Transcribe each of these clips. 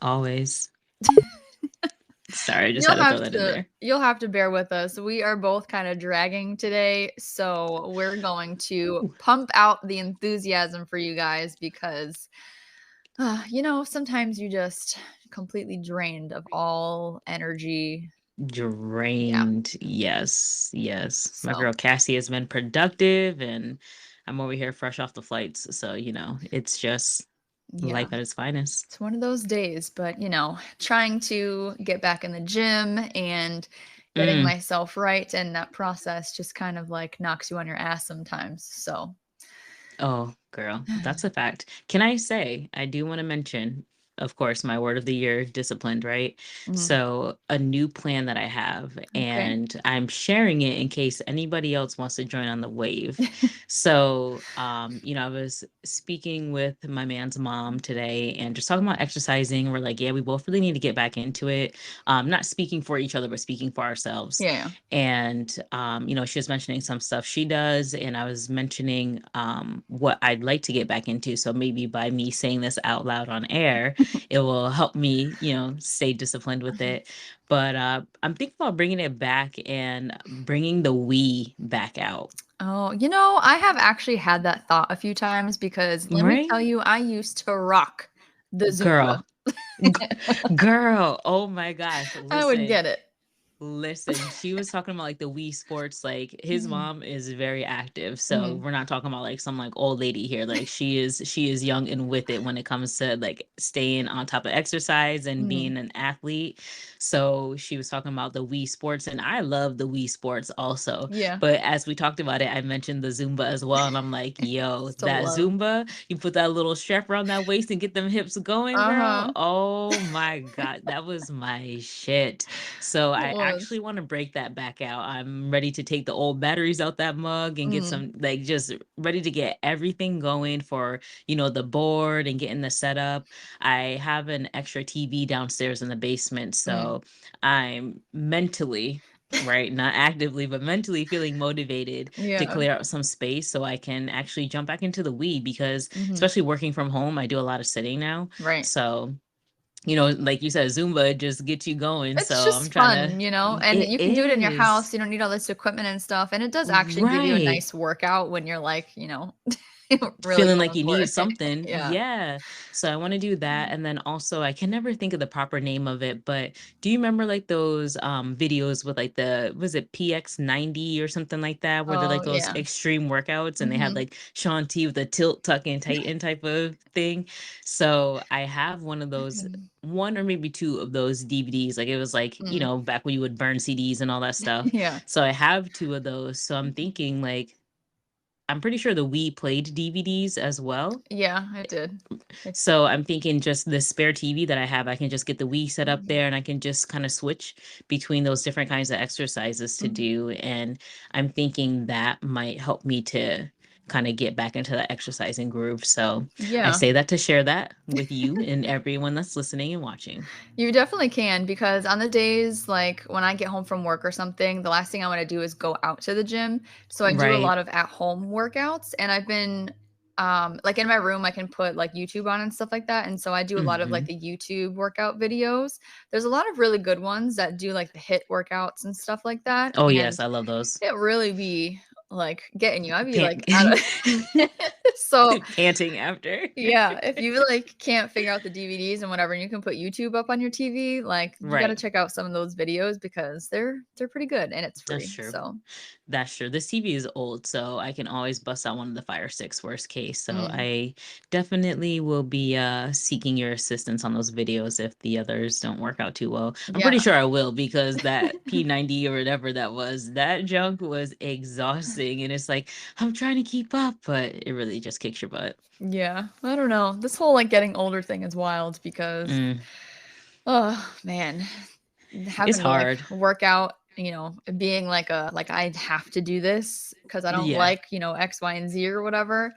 Always. Sorry, I just had to throw that in there. You'll have to bear with us. We are both kind of dragging today, so we're going to Ooh, pump out the enthusiasm for you guys because sometimes you just completely drained of all energy. Yeah. drained. Yes, yes. My So, girl Cassie has been productive, and I'm over here fresh off the flights. So, it's just yeah. life at its finest. It's one of those days, but trying to get back in the gym and getting Mm. myself right, and that process just kind of like knocks you on your ass sometimes. So, Oh, girl, that's a fact. Can I say, I do want to mention, of course, my word of the year, disciplined, right? mhm. So, a new plan that I have, Okay. and I'm sharing it in case anybody else wants to join on the wave. So, I was speaking with my man's mom today and just talking about exercising. We're like, yeah, we both really need to get back into it. Not speaking for each other, but speaking for ourselves. Yeah. And she was mentioning some stuff she does, and I was mentioning what I'd like to get back into. So maybe by me saying this out loud on air, it will help me, stay disciplined with it. But I'm thinking about bringing it back and bringing the we back out. Oh, I have actually had that thought a few times because let me Right, tell you, I used to rock the Zumba. girl. Girl, oh my gosh, I would listen. get it. Listen, she was talking about like the Wii Sports. Like his Mhm. mom is very active, so Mhm. we're not talking about like some like old lady here. Like she is young and with it when it comes to like staying on top of exercise and Mhm. being an athlete. So she was talking about the Wii Sports, and I love the Wii Sports also. Yeah. But as we talked about it, I mentioned the Zumba as well, and I'm like, yo, Still that love. Zumba, you put that little strap around that waist and get them hips going, girl. Uh-huh. Oh my God, that was my shit. So It I was. actually want to break that back out. I'm ready to take the old batteries out that mug and get Mhm. some like just ready to get everything going for, the board and getting the setup. I have an extra TV downstairs in the basement, Mm. so I'm mentally right, not actively, but mentally feeling motivated to Yeah. clear out some space so I can actually jump back into the weed because Mhm. especially working from home, I do a lot of sitting now. Right. So like you said, Zumba just gets you going. It's So I'm just trying to, fun, and it you can do it in your is house, you don't need all this equipment and stuff, and it does actually give you a right. nice workout when you're like, really Feeling like going you for need it. something. Yeah. Yeah. So I want to do that. And then also I can never think of the proper name of it, but do you remember like those videos with like was it PX90 or something like that, where they're like Oh, those yeah. extreme workouts and they had Mhm. like Shaun T with the tilt, tuck and tighten type of thing. So I have one of those, Mhm. one or maybe two of those DVDs. Like it was like, Mm. back when you would burn CDs and all that stuff. Yeah. So I have two of those. So I'm thinking like I'm pretty sure the Wii played DVDs as well. Yeah, it did. It So I'm thinking just the spare TV that I have, I can just get the Wii set up Mhm. there and I can just kind of switch between those different kinds of exercises to Mhm. do. And I'm thinking that might help me to kind of get back into that exercising groove. So I Yeah. say that to share that with you and everyone that's listening and watching. You definitely can because on the days like when I get home from work or something, the last thing I want to do is go out to the gym. So I do a Right. lot of at home workouts, and I've been like in my room I can put like YouTube on and stuff like that. And so I do a lot of like Hmm. the YouTube workout videos. There's a lot of really good ones that do like the hit workouts and stuff like that. Oh, yes. And I love those. it really be like getting you. I'd be Pant- like out of so Panting after. yeah, if you, like, can't figure out the DVDs and whatever, and you can put YouTube up on your TV, like, you gotta Right. check out some of those videos because they're pretty good and it's That's free, true. so That's true. This TV is old, so I can always bust out one of the Fire Sticks worst case. So mm, I definitely will be seeking your assistance on those videos if the others don't work out too well. I'm yeah. pretty sure I will because that P90 or whatever that was, that junk was exhausting. And it's like, I'm trying to keep up, but it really just kicks your butt. Yeah, I don't know. This whole, like, getting older thing is wild because, Mm, oh, man, it's having to, like, hard. work out, being like a like, I have to do this because I don't Yeah, like, X, Y, and Z or whatever,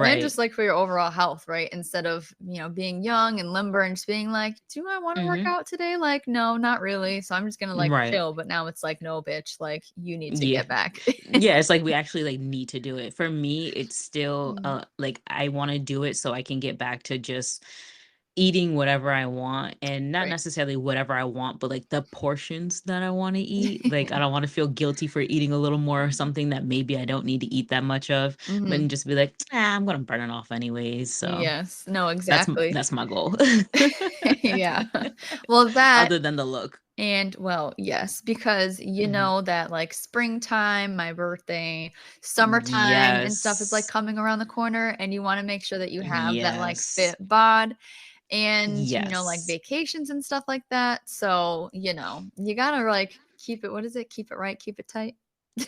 and right. just, like, for your overall health, right? Instead of, being young and limber and just being like, "Do I wanna work Hmm. out today?" Like, "No, not really, so I'm just gonna, like, Right. chill," but now it's like, "No, bitch, like, you need to Yeah. get back." Yeah, it's like we actually like need to do it. For me, it's still Mm, like I want to do it so I can get back to just eating whatever I want, and not Right. necessarily whatever I want, but like the portions that I want to eat. Like I don't want to feel guilty for eating a little more of something that maybe I don't need to eat that much of, but Mhm. and just be like, I'm gonna burn it off anyways. So Yes. No, exactly. that's my goal. Yeah. Well, that Other than the look. and well, yes, because you Mhm. know that like springtime, my birthday, summertime and stuff is like Yes. coming around the corner and you want to make sure that you have that like Yes. fit bod and like Yes. vacations and stuff like that. So, you got to like keep it, what is it? Keep it right, keep it tight.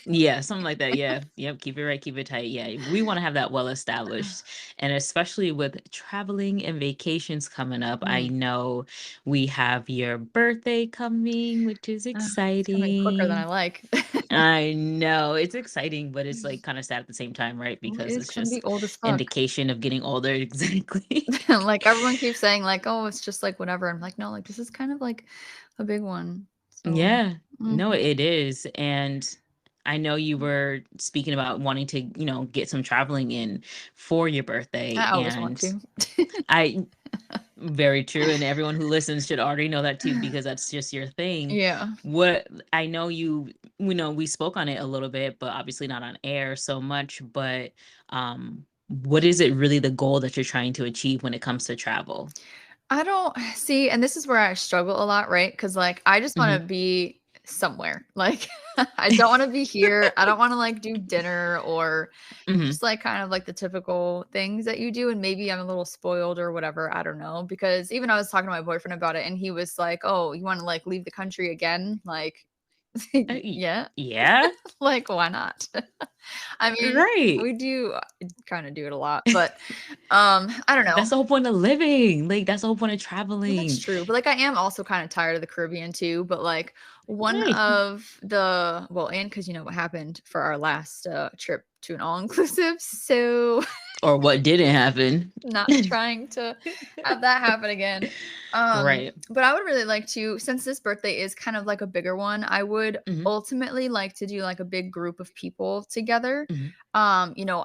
Yeah, something like that. Yeah. Yep. Keep it right, keep it tight. Yeah. We want to have that well established. And especially with traveling and vacations coming up, I Mm. know we have your birthday coming, which is It's coming quicker than I exciting. like. I know it's exciting, but it's like kind of sad at the same time, right? Well, it Because is it's gonna be just old as fuck. indication of getting older. Exactly. Like everyone keeps saying like, "Oh, it's just like whatever." I'm like, "No, like this is kind of like a big one." So, Yeah, no, mhm. it is. And I know you were speaking about wanting to, get some traveling in for your birthday. I always want And to. I, very true. And everyone who listens should already know that too, because that's just your thing. Yeah. What I know we spoke on it a little bit, but obviously not on air so much. But what is it really the goal that you're trying to achieve when it comes to travel? I don't see, and this is where I struggle a lot, right? Because like I just want Hmm. to be somewhere. Like I don't want to be here. I don't want to like do dinner or Hmm. just like kind of like the typical things that you do. And maybe I'm a little spoiled or whatever. I don't know. Because even I was talking to my boyfriend about it and he was like, "Oh, you want to like leave the country again?" Like, yeah, Yeah, like why not? I mean, right. we do kind of do it a lot, but I don't know. That's the whole point of living. Like that's the whole point of Well, that's traveling. true, but, like, I am also kinda tired of the Caribbean too, but, like, one Right. of the well, and because you know what happened for our last, trip to an all-inclusive, so Or what didn't happen. not trying to have that happen again. Right. But I would really like to since this birthday is kind of like a bigger one, I would Hmm. ultimately like to do like a big group of people together. Hmm.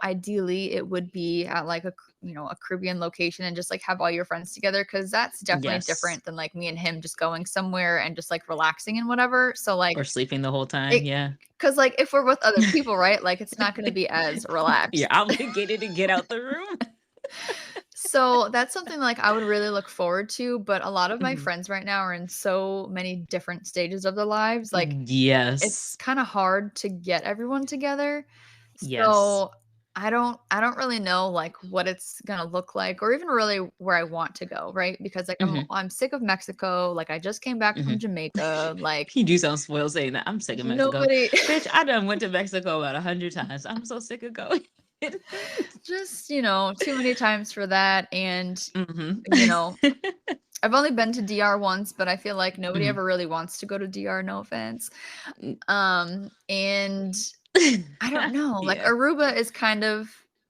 Ideally it would be at like a Caribbean location and just like have all your friends together because that's definitely Yes. different than like me and him just going somewhere and just like relaxing and whatever. So like Or sleeping the whole time. it Yeah. because like if we're with other people, right? Like it's not gonna be as You're relaxed. obligated to get out the room. So that's something like I would really look forward to, but a lot of my Mhm. friends right now are in so many different stages of their lives. Like it's Yes. kind of hard to get everyone together. Yes. So I don't really know like what it's going to look like or even really where I want to go, right? Because like I'm Hmm. I'm sick of Mexico, like I just came back Hmm. from Jamaica, like You do sound spoiled saying that. I'm sick of Mexico. nobody Bitch, I done went to Mexico about 100 times. I'm so sick of going. just, too many times for that and Hmm. you know, I've only been to DR once, but I feel like nobody Hmm. ever really wants to go to DR, no offense. And I don't know, like Yeah. Aruba is kind of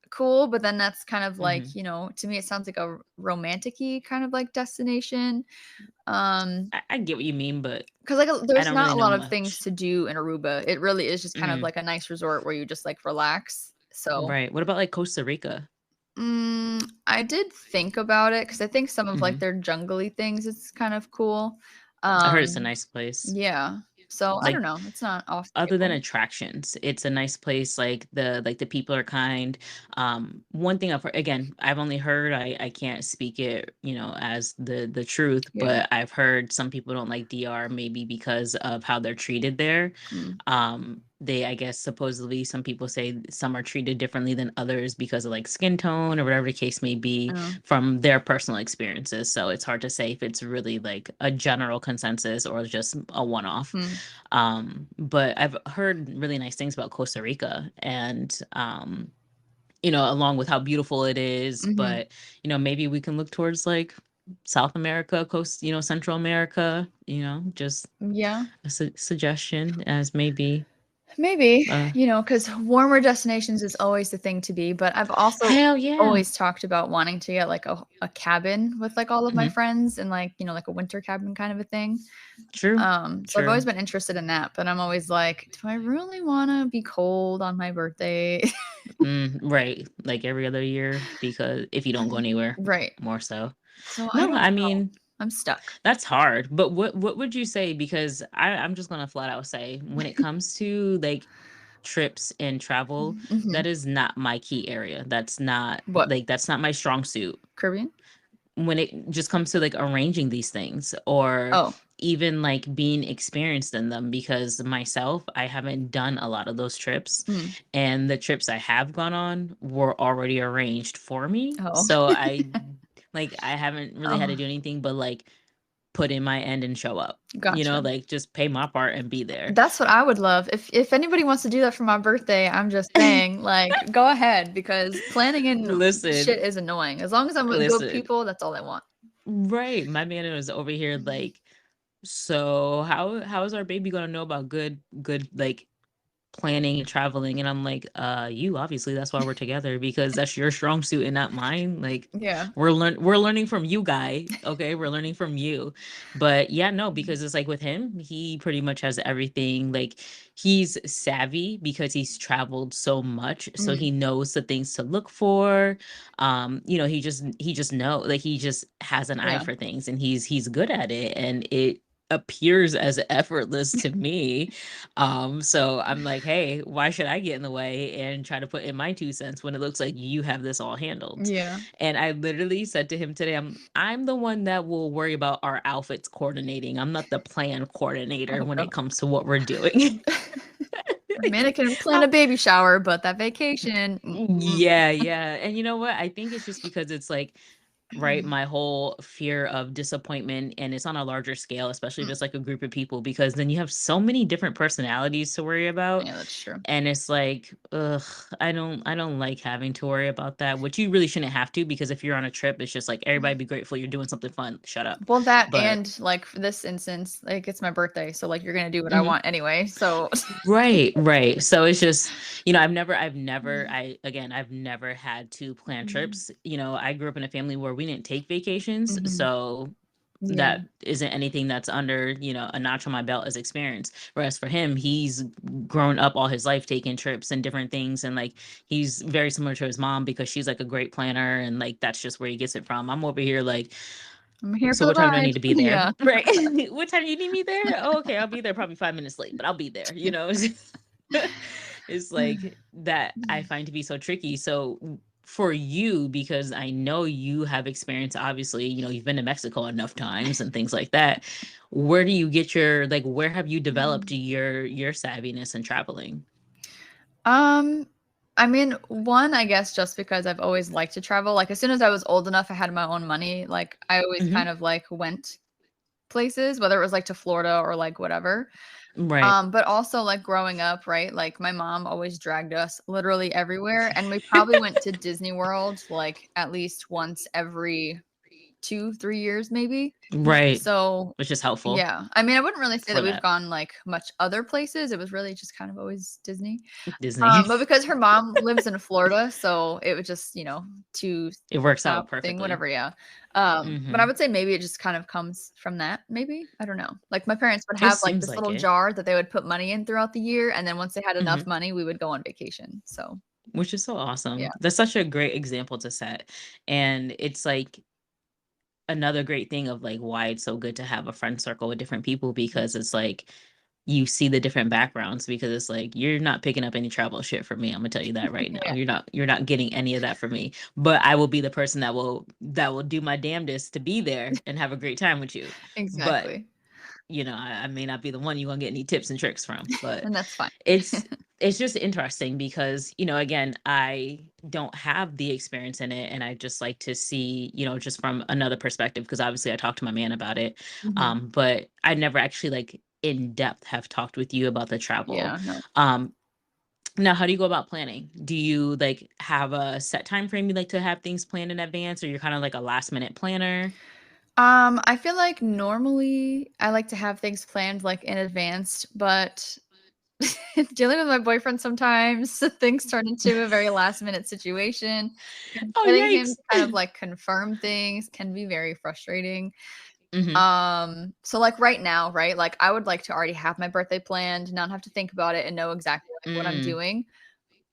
cool, but then that's kind of like, Hmm. to me it sounds like a romantic-y kind of like destination. Um, I get what you mean, but because like I there's don't really not a know lot of things much. to do in Aruba. It really is just kind of Mm, like a nice resort where you just like relax. So, right. What about like Costa Rica? I did think about it because I think some of like Hmm. their jungly things is kind of cool. I heard it's a Um, nice place. Yeah. So, I don't Like know, it's not off the other than table. attractions, it's a nice place. Like the people are kind. One thing again, I've only heard. I can't speak it, as the truth, Yeah. but I've heard some people don't like DR maybe because of how they're treated there. Mm. They, I guess, supposedly some people say some are treated differently than others because of like skin tone or whatever the case may be Oh. from their personal experiences. So it's hard to say if it's really like a general consensus or just a one-off. Mm. But I've heard really nice things about Costa Rica and along with how beautiful it is, Mhm. but maybe we can look towards like South America, Central America, just Yeah. a suggestion as maybe Maybe, uh because warmer destinations is always the thing to be, but I've also hell yeah. always talked about wanting to get, like, a cabin with, like, all of my Hmm. friends and, like, like, a winter cabin kind of a thing. True. So I've always True. been interested in that, but I'm always like, "Do I really wanna be cold on my birthday?" Right, like every other year, because if you don't go anywhere, Right. more so. So I No, don't I know. mean, I'm stuck. that's hard. But what would you say? Because I'm just gonna flat out say, when it comes to like trips and travel, Mhm. that is not my key area. That's not What? like that's not my strong suit. Caribbean? When it just comes to like arranging these things, or Oh. even like being experienced in them, because myself, I haven't done a lot of those trips, Mm. and the trips I have gone on were already arranged for me. Oh. So I haven't really had to Oh, do anything but like put in my end and show up. gotcha. Like just pay my part and be there. That's what I would love. If anybody wants to do that for my birthday, I'm just saying, like, go ahead because planning in shit Listen, is annoying. As long as I'm with good listen. people, that's all I want. Right. My man was over here like, so how is our baby gonna know about good like planning and traveling? And I'm like, you obviously, that's why we're together, because that's your strong suit and not mine. Like, Yeah. we're learning from you, guy. Okay, we're learning from you. But yeah, no, because it's like with him, he pretty much has everything. Like, he's savvy because he's traveled so much, so Mm, he knows the things to look for. He just know, like, he just has an eye yeah. for things, and he's good at it, and it appears as effortless to me. So I'm like, hey, why should I get in the way and try to put in my 2 cents when it looks like you have this all handled? Yeah. And I literally said to him today, I'm the one that will worry about our outfits coordinating. I'm not the plan coordinator Oh, when God. it comes to what we're doing. Mannequin plan a How baby shower, but that vacation, Yeah, yeah. And you know what? I think it's just because it's like, right, mm. my whole fear of disappointment, and it's on a larger scale, especially if it's like a group of people, because then you have so many different personalities to worry about. Yeah, that's true. And it's like, ugh, I don't like having to worry about that, which you really shouldn't have to, because if you're on a trip, it's just like, everybody be grateful you're doing something fun. Shut up. Well, that But and, like, for this instance, like, it's my birthday, so, like, you're gonna do what I mhm. want anyway, so Right, right. So it's just, I've never had to plan trips. I grew up in a family where we didn't take vacations. Mhm. So Yeah. that isn't anything that's under, a notch on my belt as experience. Whereas for him, he's grown up all his life taking trips and different things. And like, he's very similar to his mom, because she's like a great planner. And like, that's just where he gets it from. I'm over here like, I'm here so for the what time do I ride. need to be there? Yeah. Right. What time do you need me there? Oh, okay. I'll be there probably 5 minutes late, but I'll be there, It's like that I find to be so tricky. So for you, because I know you have experience, obviously, you've been to Mexico enough times and things like that. Where do you get where have you developed your savviness in traveling? Um, I mean, one, I guess just because I've always liked to travel, like, as soon as I was old enough, I had my own money, like, I always Hmm. kind of, like, went places, whether it was, like, to Florida or, like, whatever. Right. But also, like, growing up, right, like, my mom always dragged us literally everywhere, and we probably went to Disney World, like, at least once every 2, 3 years, maybe. Right. So, Which is helpful yeah. I mean, I wouldn't really say for that we've that. gone, like, much other places, it was really just kind of always Disney. Disney. But because her mom lives in Florida, so it was just, 2 It works out stop thing, perfectly. whatever, yeah. But I Hmm. would say maybe it just kind of comes from that, maybe? I don't know. Like, my parents would It have, like, seems this like little it. jar that they would put money in throughout the year, and then once they had enough Hmm. money, we would go on vacation, so, Which is so yeah. awesome. That's such a great example to set. And it's like another great thing of like why it's so good to have a friend circle with different people, because it's like you see the different backgrounds, because it's like you're not picking up any travel shit from me. I'm gonna tell you that right now. Yeah, You're not getting any of that from me. But I will be the person that will do my damnedest to be there and have a great time with you. But exactly. I may not be the one you're gonna get any tips and tricks from, but And that's fine. it's it's just interesting because, again, I don't have the experience in it, and I just like to see, just from another perspective, because obviously I talked to my man about it. Mhm. But I never actually like in depth have talked with you about the travel. Yeah, no. Um, Now, how do you go about planning? Do you like have a set time frame you like to have things planned in advance, or you're kind of like a last minute planner? I feel like normally I like to have things planned, like, in advance, but dealing with my boyfriend sometimes, things turn into a very last minute situation, and Oh, getting him yikes. to kind of, like, confirm things can be very frustrating. Hmm. So, like, right now, right, like, I would like to already have my birthday planned, not have to think about it, and know exactly, like, what I'm Mm, doing.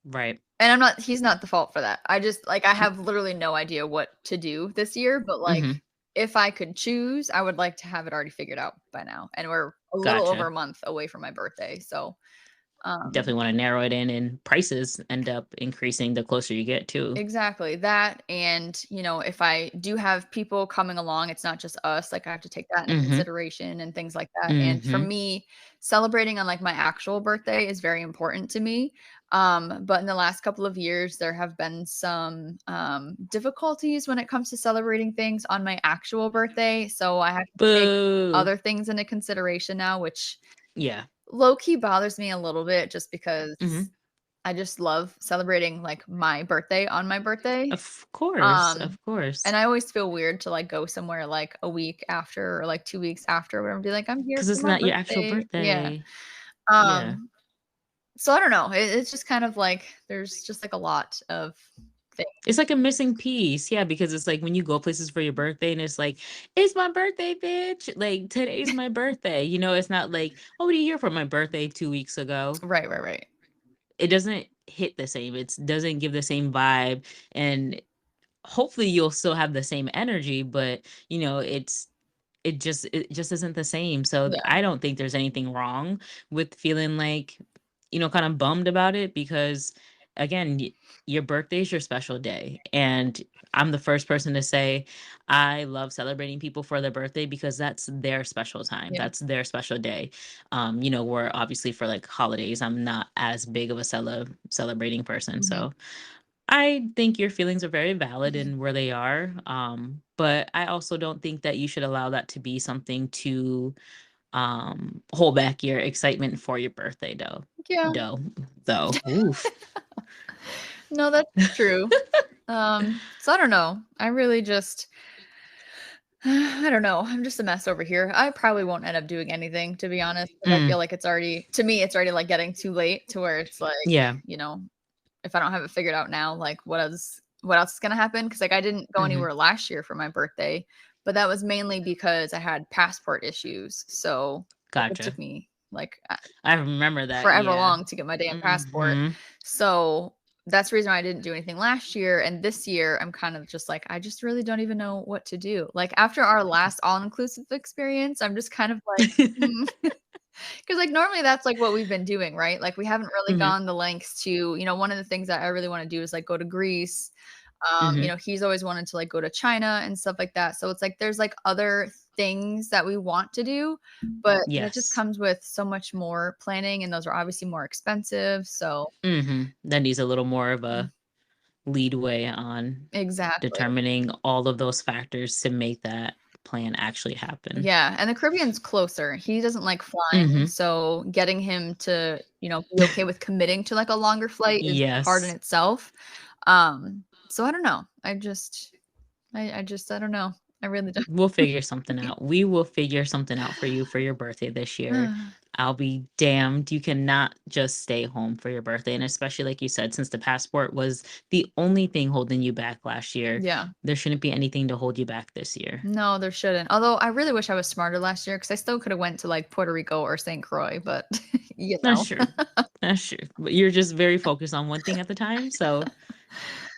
Right. And he's not the fault for that. I just, like, I have literally no idea what to do this year, but, like, Mhm. if I could choose, I would like to have it already figured out by now, and we're a little over Gotcha. a month away from my birthday, so, um Definitely wanna narrow it in, and prices end up increasing the closer you get too. exactly, that, and, if I do have people coming along, it's not just us, like, I have to take that into Mhm. consideration and things like that, and for Mhm. me, celebrating on, like, my actual birthday is very important to me, but in the last couple of years, there have been some, difficulties when it comes to celebrating things on my actual birthday, so I have to take Boo. other things into consideration now, which Yeah. low key bothers me a little bit just because Mhm. I just love celebrating, like, my birthday on my birthday. Of course, Um, of course. and I always feel weird to, like, go somewhere, like, a week after or, like, 2 weeks after or whatever and be like, "I'm here 'Cause for it's my not your actual birthday." Yeah. birthday. Yeah. Um, so I don't know. It's just kind of like there's just, like, a lot of things. It's like a missing piece, yeah, because it's like when you go places for your birthday and it's like, "It's my birthday, bitch!" Like, "Today's my birthday," it's not like, "Oh, what are you here for?" "My birthday 2 weeks ago." Right, right, right. It doesn't hit the same, it doesn't give the same vibe, and hopefully you'll still have the same energy, but, it just isn't the same, so Yeah, I don't think there's anything wrong with feeling like, kinda bummed about it because, again, your birthday is your special day, and I'm the first person to say I love celebrating people for their birthday because that's their special time, yeah. that's their special day. Where obviously for, like, holidays, I'm not as big of a celebrating person, Mhm. so I think your feelings are very valid in where they are, but I also don't think that you should allow that to be something to hold back your excitement for your birthday, though. Yeah. Though. Oof. No, that's true. So I don't know. I really just I don't know. I'm just a mess over here. I probably won't end up doing anything, to be honest, because I Mm, feel like it's already to me, it's already, like, getting too late to where it's like, yeah. you know, if I don't have it figured out now, like, what else is gonna happen? Because like, I didn't go Mhm. anywhere last year for my birthday, but that was mainly because I had passport issues, so it Gotcha. took me, like, I remember that. forever Yeah. long to get my damn passport. Mhm. So that's the reason why I didn't do anything last year. And this year, I'm kind of just like, I just really don't even know what to do. Like after our last all inclusive experience, I'm just kind of like, because like normally that's like what we've been doing, right? Like we haven't really Mhm. gone the lengths to, one of the things that I really want to do is like go to Greece. Mhm. He's always wanted to like go to China and stuff like that. So it's like there's like other things that we want to do, but that just Yes. comes with so much more planning and those are obviously more expensive. So Mhm. That needs a little more of mm, a leadway on exactly. determining all of those factors to make that plan actually happen. Yeah, and the Caribbean's closer. He doesn't like flying, Mhm. so getting him to, be okay with committing to like a longer flight is hard in Yes. itself. So I don't know. I just I don't know. I really don't. We'll figure something out. We will figure something out for you for your birthday this year. I'll be damned. You cannot just stay home for your birthday. And especially like you said, since the passport was the only thing holding you back last year, Yeah. there shouldn't be anything to hold you back this year. No, there shouldn't. Although I really wish I was smarter last year because I still could have went to like Puerto Rico or St. Croix, but you That's know. true. That's true. But you're just very focused on one thing at the time. So,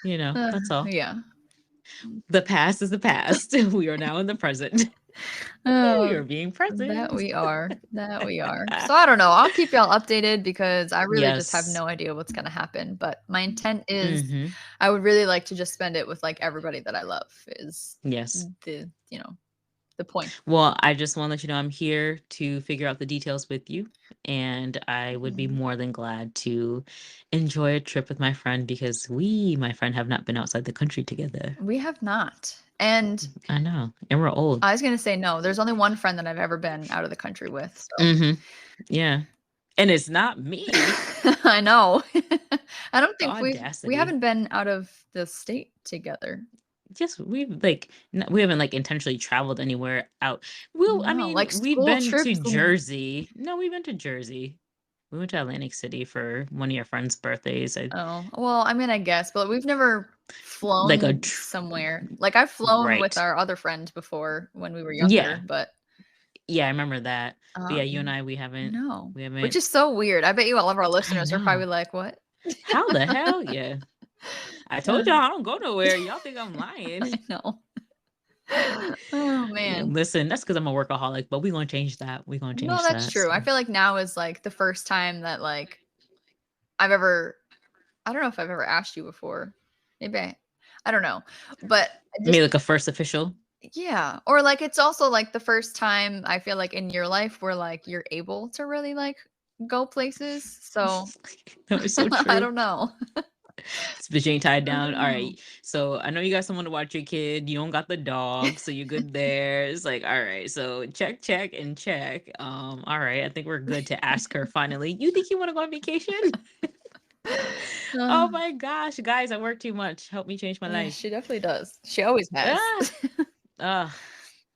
that's all. Yeah. The past is the past. We are now in the present. We Oh, are being that present. we are. That we are. So I don't know. I'll keep y'all updated because I really just have Yes. no idea what's gonna happen. But my intent is Hmm. I would really like to just spend it with like everybody that I love is Yes. the point. Well, I just want to let you know I'm here to figure out the details with you. And I would be Mhm. more than glad to enjoy a trip with my friend because my friend, have not been outside the country together. We have not. And I know. And we're old. I was gonna say no. There's only one friend that I've ever been out of the country with. So Hmm. Yeah. And it's not me. I know. I don't The think we audacity. haven't been out of the state together. Just we've like we haven't like intentionally traveled anywhere out. Well, I No, like mean, we've school been to trips and Jersey. No, we went to Jersey. We went to Atlantic City for one of your friend's birthdays. oh, well, I mean, I guess, but we've never Like a flown somewhere. Like, I've flown with right. our other friend before when we were Yeah. younger, but, Yeah, I remember that. But yeah, you and um, I we haven't no, we which haven't is so weird. I bet you all of our I listeners are probably know. like, "What?" How the hell? Yeah. I told y'all I don't go nowhere. Y'all think I'm lying. I know. Oh Yeah, man. listen, that's because I'm a workaholic, but we're gonna change that. We're gonna No, change that's that. true. I So. feel like now is like the first time that like I've ever I don't know if I've ever asked you before. Maybe I don't know. But I just Maybe like a first official. yeah, or like it's also like the first time I feel like in your life where like you're able to really like go places. So That was so I true. don't know. This bitch ain't tied I down. don't All know. right. So I know you got someone to watch your kid. You don't got the dog, so you're good there. It's like, all right. So check, check, and check. All right. I think we're good to ask her finally. You think you want to go on vacation? Oh Uh, my gosh, guys, I work too much. Help me change my yeah, life. she definitely does. She always has. Ah, ah,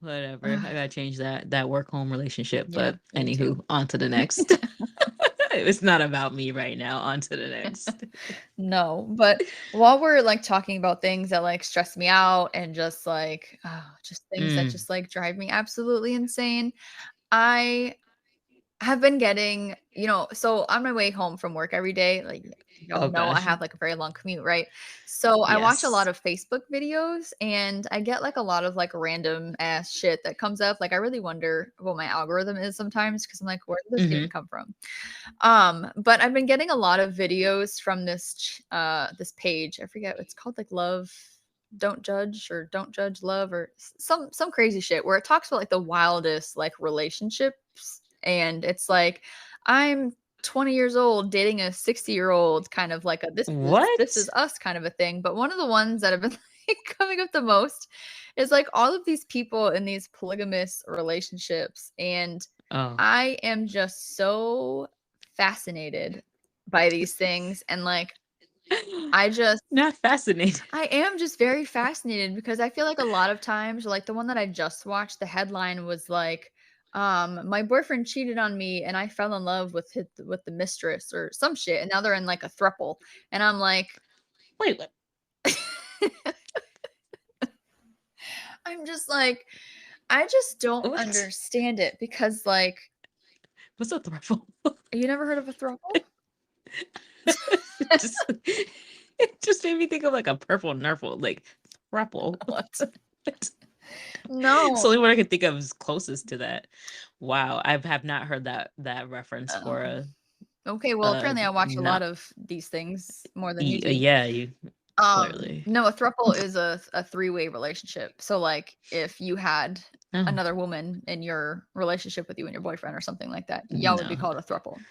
whatever. I gotta change that work home relationship. Yeah, But me too. anywho, on to the next. It's not about me right now. On to the next. No, but while we're like talking about things that like stress me out and just like just things that Mm, just like drive me absolutely insane, I have been getting, so on my way home from work every day, like y'all oh know I gosh. have like a very long commute, right? So I watch a lot Yes. of Facebook videos and I get like a lot of like random ass shit that comes up. Like I really wonder what my algorithm is sometimes because I'm like, where did this even Mm-hmm. come from? But I've been getting a lot of videos from this page. I forget it's called like Love Don't Judge or Don't Judge Love or some crazy shit where it talks about like the wildest like relationships and it's like I'm 20 years old dating a 60-year-old kind of like a this is What? us kind of a thing. But one of the ones that have been like coming up the most is like all of these people in these polygamous relationships and Oh. I am just so fascinated by these things and like I just Not fascinated. I am just very fascinated because I feel like a lot of times like the one that I just watched the headline was like my boyfriend cheated on me and I fell in love with the mistress or some shit and now they're in like a throuple and I'm like Wait, what? I'm just like I just don't What? understand it because like What's a thruple? you never heard of a throuple? just it just made me think of like a purple nurple, like thruple. What? It's the No. only one I can think of is closest to that. Wow, I have not heard that reference for Oh. Okay, well, a apparently I watch a lot not of these things more than you do. yeah, you clearly. No, a throuple is a three-way relationship. So, like, if you had Oh, another woman in your relationship with you and your boyfriend or something like that, y'all would be no. called a throuple.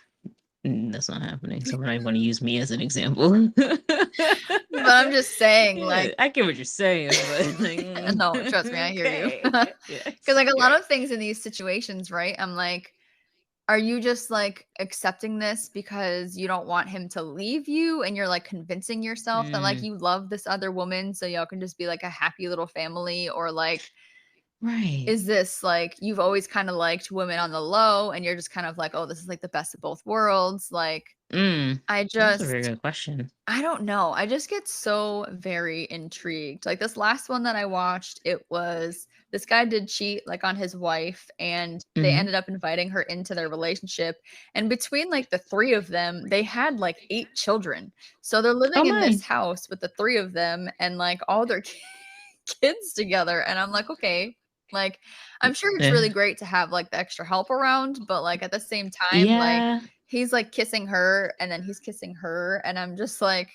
That's not happening. So we're not even going to use me as an example. But I'm just saying, Yeah, like I get what you're saying, but like, no, trust me, I hear you. okay. Because Yes. like, a lot Okay. of things in these situations, right, I'm like, are you just, like, accepting this because you don't want him to leave you and you're, like, convincing yourself that, like, Mm, you love this other woman so y'all can just be, like, a happy little family? Or, like, right. is this, like, you've always kinda liked women on the low and you're just kind of like, "Oh, this is, like, the best of both worlds?" Like, I That's a very just good question. I don't know. I just get so very intrigued. Like this last one that I watched, it was this guy did cheat like on his wife and they Hmm. ended up inviting her into their relationship. And between like the three of them, they had like 8 children. So they're Oh living in this my. house with the three of them and like all their kids together. And I'm like, okay, like I'm sure it's Yeah. really great to have like the extra help around, but like at the same time, like Yeah. he's like kissing her and then he's kissing her. And I'm just like,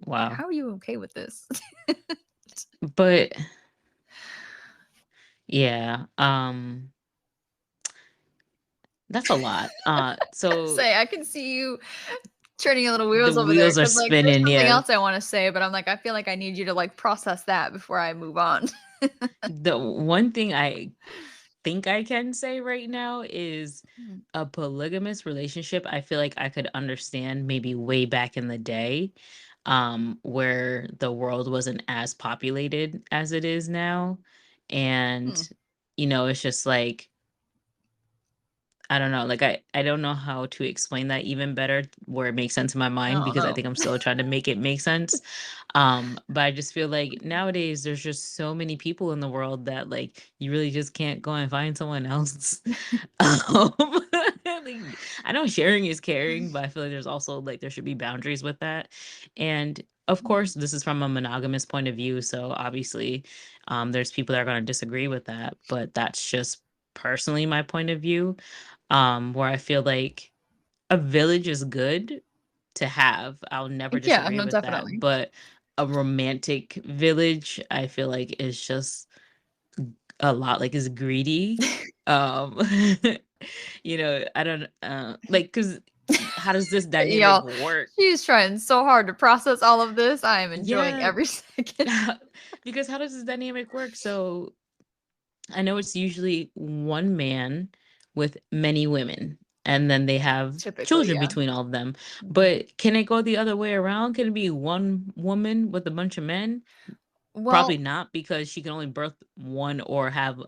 Wow. how are you okay with this? But yeah, that's a lot. So Say, I can see you turning your little the wheels over there wheels are because, like, there's spinning. something Yeah. else I wanna say, but I'm like, I feel like I need you to, like, process that before I move on. The one thing I think I can say right now is Mm, a polygamous relationship. I feel like I could understand maybe way back in the day, where the world wasn't as populated as it is now. And, hmm. it's just like, I don't know, like I don't know how to explain that even better where it makes sense in my I mind don't because I know. think I'm still trying to make it make sense. But I just feel like nowadays there's just so many people in the world that like you really just can't go and find someone else. Um, like, I know sharing is caring, but I feel like there's also like there should be boundaries with that. And of course, this is from a monogamous point of view, so obviously, there's people that are going to disagree with that, but that's just personally my point of view. Where I feel like a village is good to have. I'll never Yeah, disagree no, with that, definitely. but a romantic village, I feel like is just a lot like is greedy. Um, I don't like because how does this dynamic Y'all, work? she's trying so hard to process all of this. I am enjoying Yeah, every second. because how does this dynamic work? So I know it's usually one man with many women, and then they have Typically, children yeah. between all of them. Mhm. But can it go the other way around? Can it be one woman with a bunch of men? Well, Probably not, because she can only birth one or have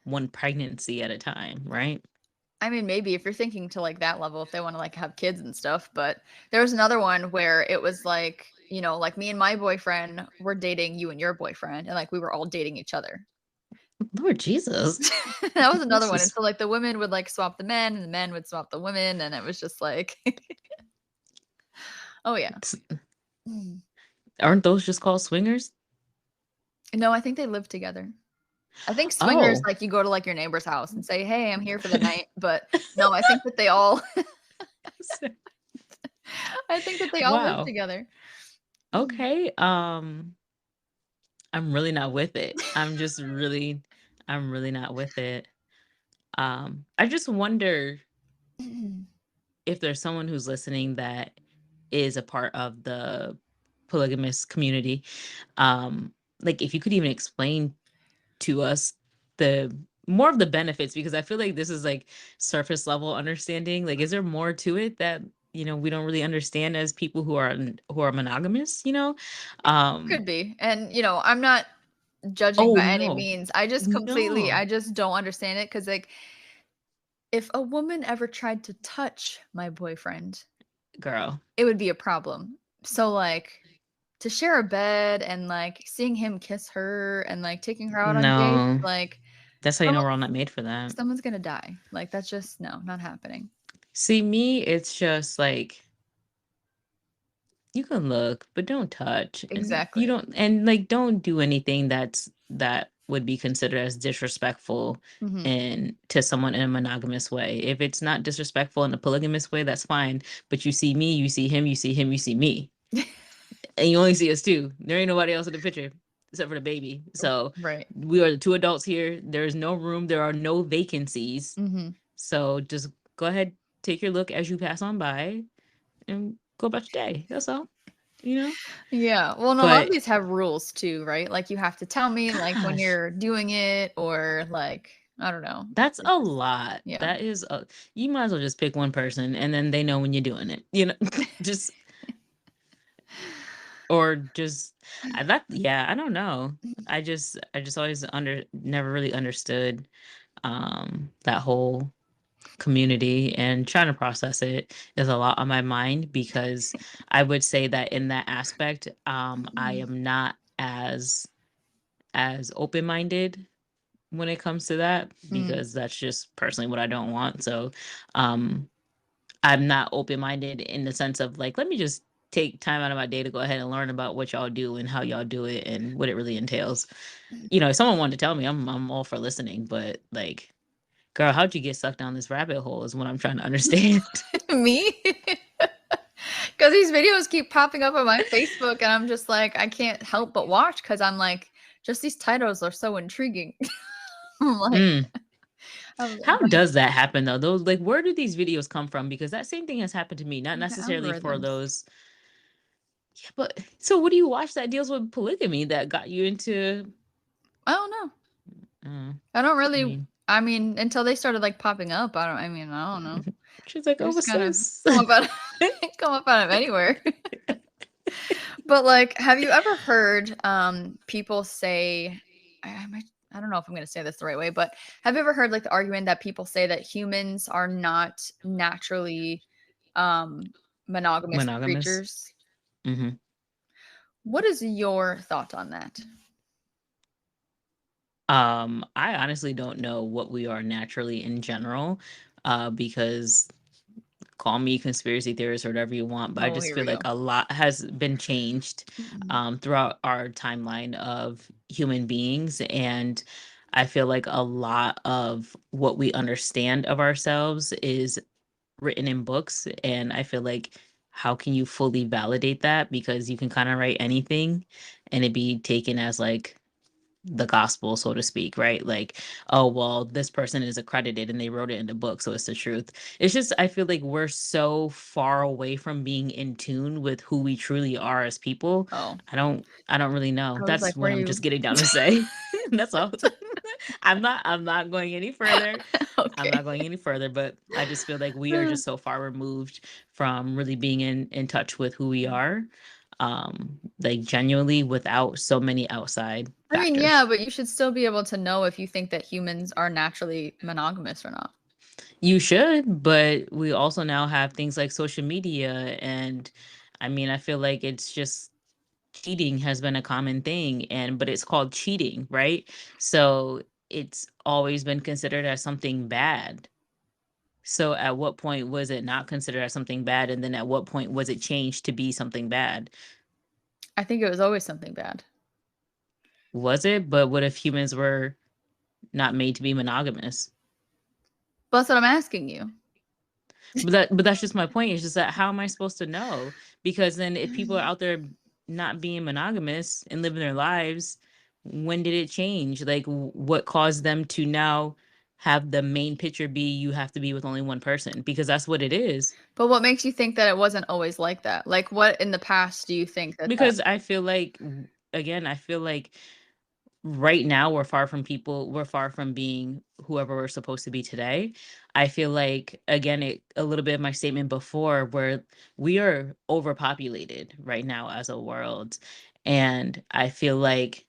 one pregnancy at a time, right? I mean, maybe if you're thinking to like that level, if they want to like have kids and stuff, but there was another one where it was like, like me and my boyfriend were dating you and your boyfriend, and like we were all dating each other. Lord Jesus. That was another This one. And is so like the women would like swap the men and the men would swap the women, and it was just like, oh yeah. Mm. aren't those just called swingers? No, I think they live together. I think swingers, Oh. like, you go to, like, your neighbor's house and say, "Hey, I'm here for the night," but no, I think that they all I think that they all live Wow. together. Okay. I'm really not with it. I'm really not with it. I just wonder if there's someone who's listening that is a part of the polygamous community. Like if you could even explain to us the more of the benefits, because I feel like this is like surface level understanding. Like, is there more to it that we don't really understand as people who are monogamous? Could Um, be, and, I'm not judging oh by any no, means. I no, just don't understand it because like, if a woman ever tried to touch my boyfriend, girl, it would be a problem. So, like, to share a bed and, like, seeing him kiss her and, like, taking her out on dates, no. like, That's how you know someone we're all not made for that. someone's gonna die. Like, that's just no, not happening. See, me, it's just like you can look, but don't touch. And you Exactly. don't and like don't do anything that would be considered as disrespectful Mhm. and to someone in a monogamous way. If it's not disrespectful in a polygamous way, that's fine. But you see me, you see him, you see him, you see me. And you only see us two. There ain't nobody else in the picture except for the baby. So Right. we are the two adults here. There is no room. There are no vacancies. Mhm. So just go ahead, take your look as you pass on by and go about your day. That's all, you know? Yeah. Well, and a lot of But these have rules too, right? Like, you have to tell me, like, when gosh, you're doing it or, like, I don't know. that's It's a just lot. yeah. That is a You might as well just pick one person and then they know when you're doing it. Just or just that yeah, I don't know. I just always never really understood that whole community, and trying to process it is a lot on my mind, because I would say that in that aspect, I am not as open-minded when it comes to that, Mm. because that's just personally what I don't want. So um I'm not open-minded in the sense of like, let me just take time out of my day to go ahead and learn about what y'all do and how y'all do it and what it really entails. If someone wanted to tell me, I'm all for listening, but like, girl, how'd you get sucked down this rabbit hole is what I'm trying to understand. Me? Because these videos keep popping up on my Facebook, and I'm just like, I can't help but watch because I'm like, just these titles are so intriguing. I'm like, Mm. How but does that happen though? Those like, where do these videos come from? Because that same thing has happened to me, not the necessarily for algorithms. those. Yeah, but so what do you watch that deals with polygamy that got you into? I don't know. Uh, I don't I really. mean, I mean, until they started like popping up, I don't. I mean, I don't know. she's like, They oh, just what's kind of this? come up out, come up out of anywhere. But like, have you ever heard people say? I might. I don't know if I'm going to say this the right way, but have you ever heard like the argument that people say that humans are not naturally um, monogamous Monogamous. creatures? Hmm. What is your thought on that? I honestly don't know what we are naturally in general. because call me conspiracy theorist or whatever you want, but I Oh, just here feel we like go. a lot has been changed Mhm. throughout our timeline of human beings. And I feel like a lot of what we understand of ourselves is written in books. And I feel like, how can you fully validate that? Because you can kind of write anything and it be taken as like the gospel, so to speak, right? Like, oh, well, this person is accredited and they wrote it in the book, so it's the truth. It's just, I feel like we're so far away from being in tune with who we truly are as people. Oh, I don't really know. I was That's like, what were I'm you just getting down to say. That's all. I'm not going any further. I'm okay? not going any further, but I just feel like we are just so far removed from really being in touch with who we are. Like genuinely without so many outside I mean, yeah, factors. but you should still be able to know if you think that humans are naturally monogamous or not. You should, but we also now have things like social media. And I mean, I feel like it's just cheating has been a common thing, and but it's called cheating, right? So it's always been considered as something bad. So at what point was it not considered as something bad? And then at what point was it changed to be something bad? I think it was always something bad. Was it? But what if humans were not made to be monogamous? But that's what I'm asking you. But that's just my point. It's just that how am I supposed to know? Because then if people are out there not being monogamous and living their lives, when did it change? Like what caused them to now have the main picture be you have to be with only one person? Because that's what it is. But what makes you think that it wasn't always like that? Like, what in the past do you think that Because I feel like again, I feel like right now we're far from being whoever we're supposed to be today. I feel like again a little bit of my statement before where we are overpopulated right now as a world. And I feel like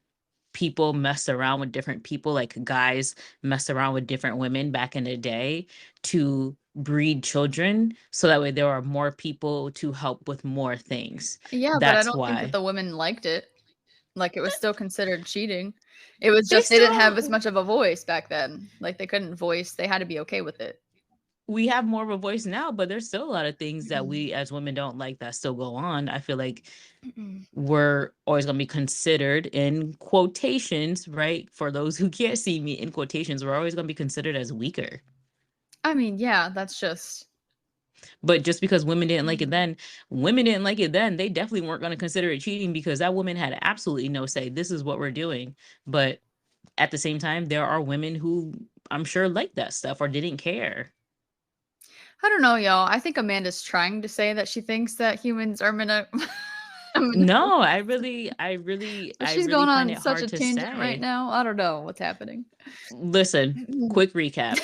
people mess around with different people, like guys mess around with different women back in the day to breed children so that way there are more people to help with more things. Yeah, but I That's don't think that why the women liked it. Like, it was still considered cheating. It was they just they didn't have as still much of a voice back then. Like, they couldn't voice, they had to be okay with it. we have more of a voice now, but there's still a lot of things that Mm. we as women don't like that still go on. I feel like Mm. we're always going to be considered in quotations, right? For those who can't see me in quotations, we're always going to be considered as weaker. I mean, yeah, that's just But just because mm. women didn't like it then, they definitely weren't going to consider it cheating because that woman had absolutely no say. This is what we're doing. But at the same time, there are women who I'm sure like that stuff or didn't care. I don't know, y'all. I think Amanda's trying to say that she thinks that humans are No, monogamous, I but she's really going find on it such hard a to tangent right say. now. I don't know what's happening. Listen, quick recap.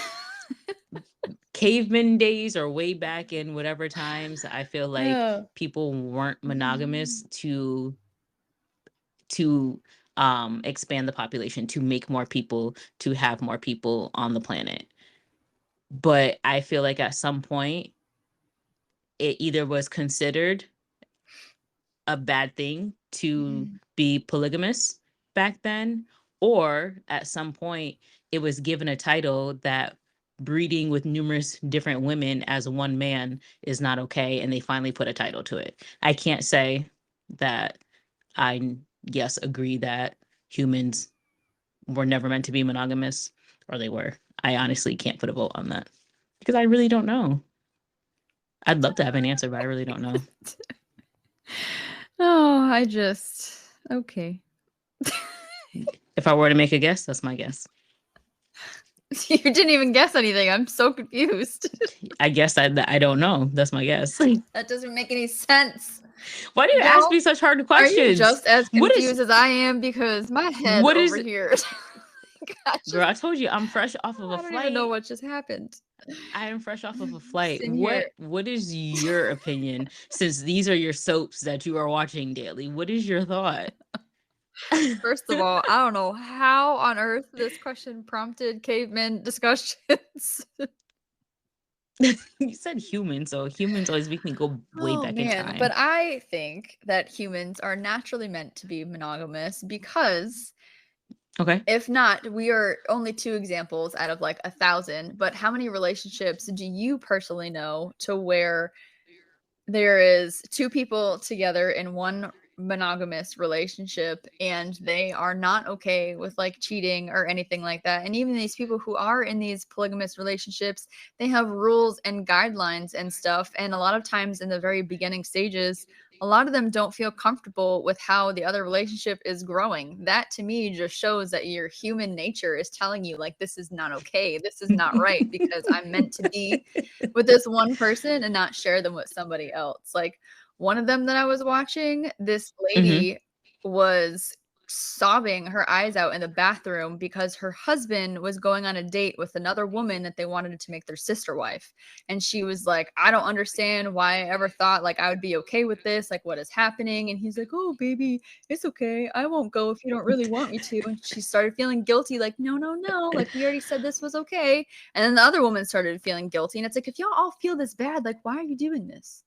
Caveman days or way back in whatever times, I feel like Yeah. people weren't monogamous to expand the population, to make more people, to have more people on the planet. But I feel like at some point it either was considered a bad thing to Mhm. be polygamous back then, or at some point it was given a title that breeding with numerous different women as one man is not okay, and they finally put a title to it. I can't say that I, yes, agree that humans were never meant to be monogamous, or they were. I honestly can't put a vote on that because I really don't know. I'd love to have an answer, but I really don't know. Oh, I just okay. If I were to make a guess, that's my guess. You didn't even guess anything. I'm so confused. I guess I don't know. That's my guess. That doesn't make any sense. Why do you ask Y'all, me such hard are you questions? just as What is confused as I am? Because my head what over is here is like, girl, I told you I'm fresh off of a I don't even know flight. what just happened. I am fresh off of a flight. Sitting here. What is your opinion since these are your soaps that you are watching daily? What is your thought? First of all, I don't know how on earth this question prompted caveman discussions. You said human, so humans always make me go way Oh back in man, but time. I think that humans are naturally meant to be monogamous because Okay. If not, we are only 2 examples out of like 1,000, but how many relationships do you personally know to where there is 2 people together in one monogamous relationship and they are not okay with like cheating or anything like that? And even these people who are in these polygamous relationships, they have rules and guidelines and stuff. And a lot of times in the very beginning stages, a lot of them don't feel comfortable with how the other relationship is growing. That to me just shows that your human nature is telling you, like, this is not okay. This is not right because I'm meant to be with this one person and not share them with somebody else. Like, one of them that I was watching, this Hmm. lady was sobbing her eyes out in the bathroom because her husband was going on a date with another woman that they wanted to make their sister wife. And she was like, I don't understand why I ever thought like I would be okay with this. Like, what is happening? And he's like, oh, baby, it's okay. I won't go if you don't really want me to. And she started feeling guilty, like, no, no, no. Like, we already said this was okay. And then the other woman started feeling guilty. And it's like, if y'all all feel this bad, like, why are you doing this?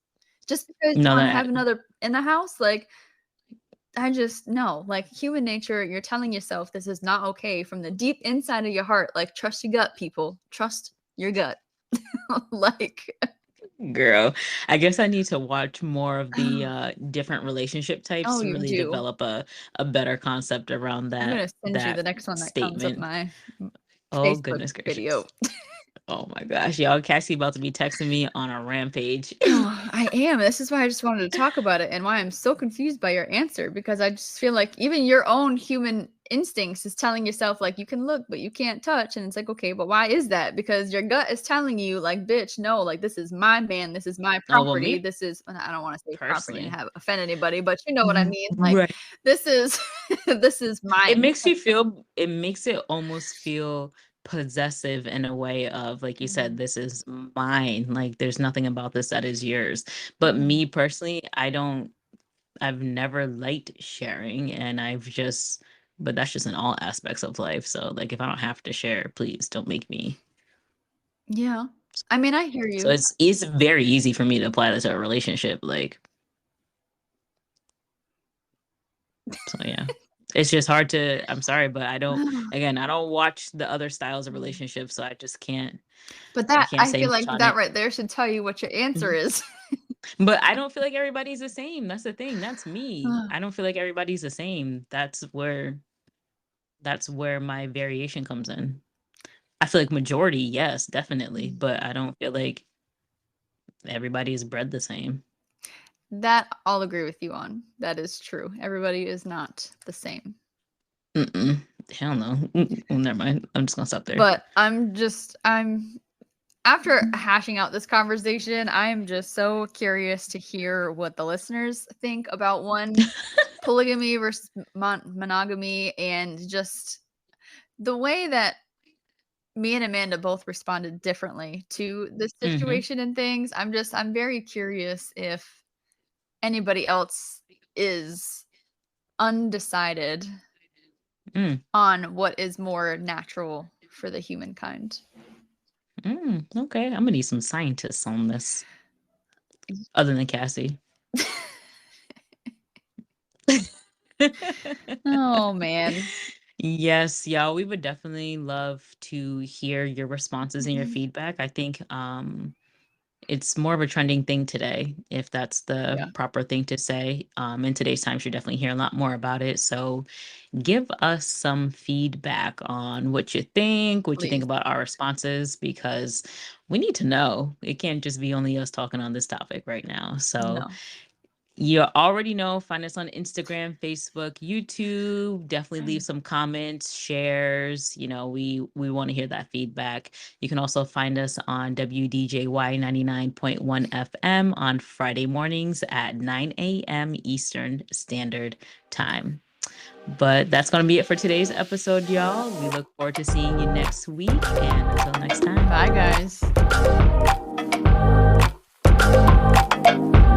Just because you No, want to that have another in the house? Like, I just no, like human nature, you're telling yourself this is not okay from the deep inside of your heart. Like, trust your gut, people. Trust your gut. Like, girl. I guess I need to watch more of the different relationship types oh, to you really do. develop a better concept around I'm that gonna send you the that next one that comes up statement. my Oh Facebook goodness gracious. video. Oh my gosh, y'all, Cassie about to be texting me on a rampage. Oh, I am. This is why I just wanted to talk about it and why I'm so confused by your answer because I just feel like even your own human instincts is telling yourself like you can look but you can't touch and it's like okay, but why is that? Because your gut is telling you like bitch, no, like this is my man, this is my Oh well, property. me This is I don't want to say property and personally. have offend anybody, but you know what I mean? Like Right. this is this is It mine. makes you feel, it makes it almost feel possessive in a way of, like you said, Mhm. this is mine. Like there's nothing about this that is yours. But Mhm. me personally, I've never liked sharing, and but that's just in all aspects of life. So like if I don't have to share, please don't make me. Yeah. I mean, I hear So you. it's very easy for me to apply this to a relationship. Like, so yeah. It's just hard to, I'm sorry, but I don't watch the other styles of Mm. relationships, so But I that can't I say feel much like on that it. right there should tell you what your answer Mhm. is. But I don't feel like everybody's the same. That's the thing. That's me. I don't feel like everybody's the same. That's where my variation comes in. I feel like majority, yes, definitely, Mm. but I don't feel like everybody is bred the same. That I'll agree with you on. That is true. Everybody is not the same. Mm-mm. Hell no. Never mind. I'm just gonna stop there. But I'm after hashing out this conversation, I am just so curious to hear what the listeners think about one polygamy versus monogamy and just the way that me and Amanda both responded differently to this Hmm. situation and things. I'm very curious if anybody else is undecided Mm, on what is more natural for the humankind. okay, I'm gonna need some scientists on this, other than Cassie. Oh man. Yes, y'all, we would definitely love to hear your responses and your Mhm. feedback. I think it's more of a trending thing today, if that's the Yeah, proper thing to say. In today's times, you're definitely hearing a lot more about it. So give us some feedback on what you think please. about our responses, because we need to know. It can't just be only us talking on this topic right now. So No. you already know, find us on Instagram, Facebook, YouTube. Definitely leave some comments, shares. We want to hear that feedback. You can also find us on WDJY 99.1 FM on Friday mornings at 9 a.m. Eastern Standard Time. But that's going to be it for today's episode, y'all. We look forward to seeing you next week. And until next time. Bye guys.